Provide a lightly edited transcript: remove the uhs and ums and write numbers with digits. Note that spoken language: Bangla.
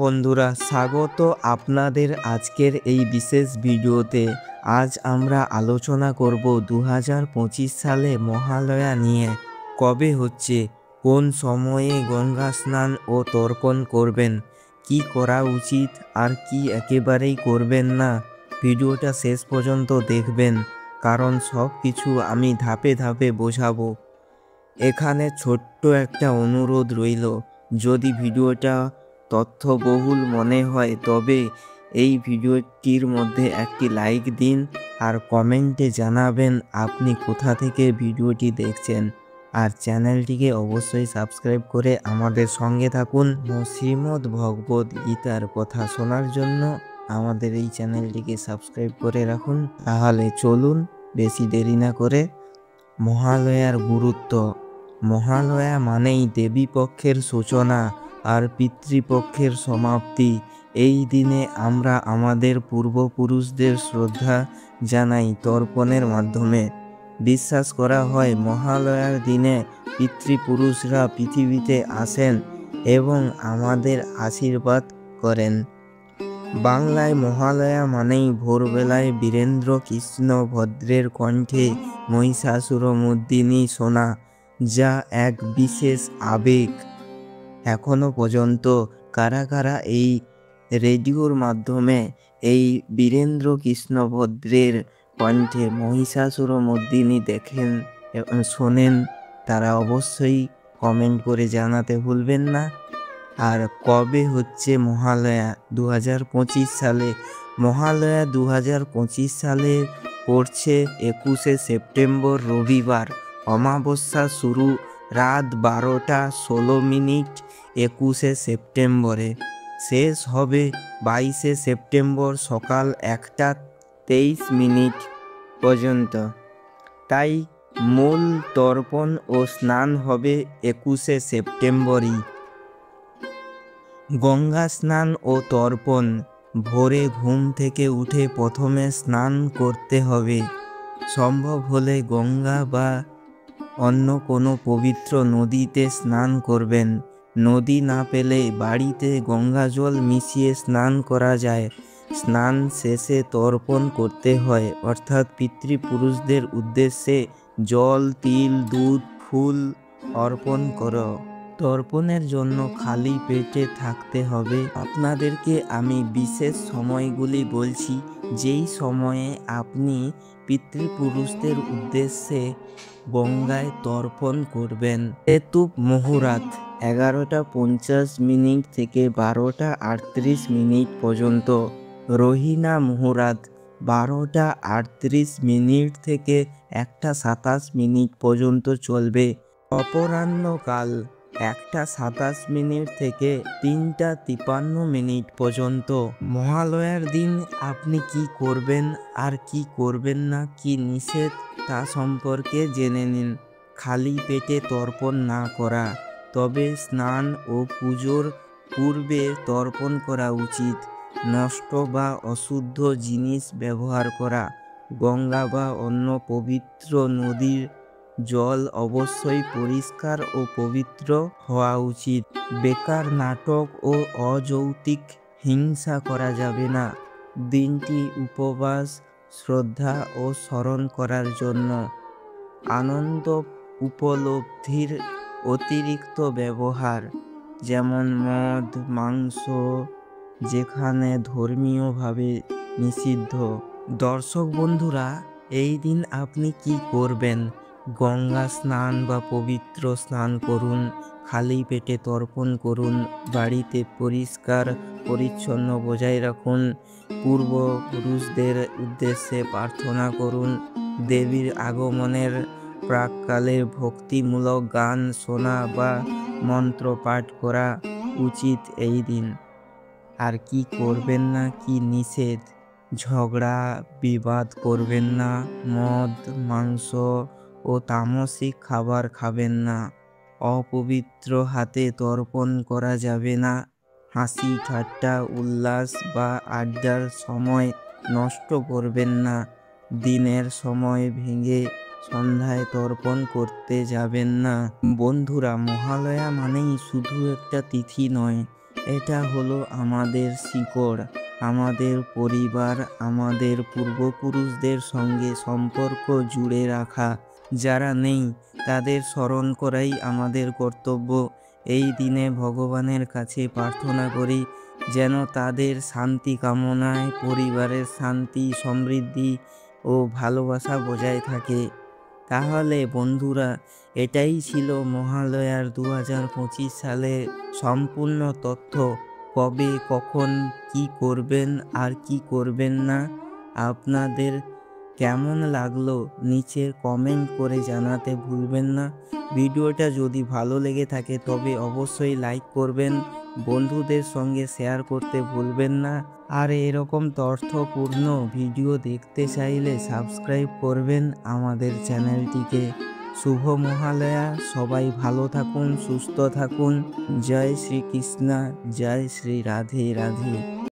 বন্ধুরা, স্বাগত আপনাদের আজকের এই বিশেষ ভিডিওতে। আজ আমরা আলোচনা করব 2025 সালে মহালয়া নিয়ে। কবে হচ্ছে, কোন সময়ে গঙ্গা স্নান ও তর্পণ করবেন, কি করা উচিত আর কি একেবারেই করবেন না। ভিডিওটা শেষ পর্যন্ত দেখবেন, কারণ সব কিছু আমি ধাপে ধাপে বোঝাবো। এখানে ছোট্ট একটা অনুরোধ রইল, যদি ভিডিওটা তথ্যবহুল মনে হয় তবে এই ভিডিওটির মধ্যে একটি লাইক দিন আর কমেন্টে জানাবেন আপনি কোথা থেকে ভিডিওটি দেখছেন। আর চ্যানেলটিকে অবশ্যই সাবস্ক্রাইব করে আমাদের সঙ্গে থাকুন। শ্রীমদ্ ভগবদ গীতার কথা শোনার জন্য আমাদের এই চ্যানেলটিকে সাবস্ক্রাইব করে রাখুন। তাহলে চলুন বেশি দেরি না করে। মহালয়ার গুরুত্ব। মহালয়া মানেই দেবী পক্ষের সূচনা আর পিতৃপক্ষের সমাপ্তি। এই দিনে আমরা আমাদের পূর্বপুরুষদের শ্রদ্ধা জানাই তর্পণের মাধ্যমে। বিশ্বাস করা হয় মহালয়ার দিনে পিতৃপুরুষরা পৃথিবীতে আসেন এবং আমাদের আশীর্বাদ করেন। বাংলায় মহালয়া মানেই ভোরবেলায় বীরেন্দ্র কৃষ্ণ ভদ্রের কণ্ঠে মহিষাসুরমর্দিনী শোনা, যা এক বিশেষ আবেগ। এখনো পর্যন্ত কারা কারা এই রেডিওর মাধ্যমে এই বীরেন্দ্র কৃষ্ণ ভদ্রের কণ্ঠে মহিষাসুরমর্দিনী দেখেন এবং শোনেন, তারা অবশ্যই কমেন্ট করে জানাতে ভুলবেন না। আর কবে হচ্ছে মহালয়া? 2025 সালে। মহালয়া 2025 সালে পড়ছে 21শে সেপ্টেম্বর, রবিবার। অমাবস্যা শুরু রাত 12টা 16 মিনিট 21শে সেপ্টেম্বরে। শেষ হবে 22শে সেপ্টেম্বর সকাল 1টা 23 মিনিট পর্যন্ত। তাই মূল তর্পণ ও স্নান হবে 21শে সেপ্টেম্বরই। গঙ্গা স্নান ও তর্পণ। ভোরে ঘুম থেকে উঠে প্রথমে স্নান করতে হবে। সম্ভব হলে গঙ্গা বা অন্য কোনো পবিত্র নদীতে স্নান করবেন। নদী না পেলে বাড়িতে গঙ্গা জল মিশিয়ে স্নান করা যায়। স্নান শেষে তর্পণ করতে হয়, অর্থাৎ পিতৃপুরুষদের উদ্দেশ্যে জল, তিল, দুধ, ফুল অর্পণ করো। তর্পণের জন্য খালি পেটে থাকতে হবে। আপনাদেরকে আমি বিশেষ সময়গুলি বলছি, যেই সময়ে আপনি পিতৃপুরুষদের উদ্দেশ্যে গঙ্গায় তর্পণ করবেন। ঋতুপ মুহূর্ত 11টা 50 মিনিট থেকে 12টা 38 মিনিট পর্যন্ত। রোহিণা মুহূর্ত 12টা 38 মিনিট থেকে 1টা 27 মিনিট পর্যন্ত চলবে। অপরাহ্নকাল 1টা 27 মিনিট থেকে 3টা 53 মিনিট পর্যন্ত। মহালয়ার দিন আপনি কি করবেন আর কি করবেন না, কি নিষেধ তা সম্পর্কে জেনে নিন। খালি পেটে তর্পণ না করা, তবে স্নান ও পুজোর পূর্বে তর্পণ করা উচিত। নষ্ট বা অশুদ্ধ জিনিস ব্যবহার করা। গঙ্গা বা অন্য পবিত্র নদীর জল অবশ্যই পরিষ্কার ও পবিত্র হওয়া উচিত। বেকার নাটক ও অযৌক্তিক হিংসা করা যাবে না। দিনটি উপবাস, শ্রদ্ধা ও স্মরণ করার জন্য। আনন্দ উপলব্ধির অতিরিক্ত ব্যবহার, যেমন মদ, মাংস, যেখানে ধর্মীয়ভাবে নিষিদ্ধ। দর্শক বন্ধুরা, এই দিন আপনি কি করবেন? গঙ্গা স্নান বা পবিত্র স্নান করুন, খালি পেটে তর্পণ করুন, বাড়িতে পরিষ্কার পরিচ্ছন্ন বজায় রাখুন, পূর্বপুরুষদের উদ্দেশ্যে প্রার্থনা করুন। দেবীর আগমনের প্রাককালে ভক্তিমূলক গান শোনা বা মন্ত্র পাঠ করা উচিত এই দিন। আর কি করবেন না, কি নিষেধ? ঝগড়া বিবাদ করবেন না। মদ, মাংস ও তামসিক খাবার খাবেন না। অপবিত্র হাতে তর্পণ করা যাবে না। হাসি ঠাট্টা, উল্লাস বা আড্ডার সময় নষ্ট করবেন না। দিনের সময় ভেঙে সন্ধ্যায় তর্পণ করতে যাবেন না। বন্ধুরা, মহালয়া মানেই শুধু একটা তিথি নয়, এটা হলো আমাদের শিকড়, আমাদের পরিবার, আমাদের পূর্বপুরুষদের সঙ্গে সম্পর্ক জুড়ে রাখা। যারা নেই তাদের স্মরণ করাই আমাদের কর্তব্য। এই দিনে ভগবানের কাছে প্রার্থনা করি যেন তাদের শান্তি কামনায় পরিবারের শান্তি, সমৃদ্ধি ও ভালোবাসা বজায় থাকে। তাহলে বন্ধুরা, এটাই ছিল মহালয়ার 2025 সালে সম্পূর্ণ তথ্য। কবে, কখন, কি করবেন আর কি করবেন না, আপনাদের কেমন লাগলো নিচে কমেন্ট করে জানাতে ভুলবেন না। ভিডিওটা যদি ভালো লেগে থাকে তবে অবশ্যই লাইক করবেন, বন্ধুদের সঙ্গে শেয়ার করতে ভুলবেন না। আর এরকম তথ্যপূর্ণ ভিডিও দেখতে চাইলে সাবস্ক্রাইব করবেন আমাদের চ্যানেলটিকে। শুভ মহালয়া, সবাই ভালো থাকুন, সুস্থ থাকুন। জয় শ্রীকৃষ্ণ, জয় শ্রী রাধে রাধে।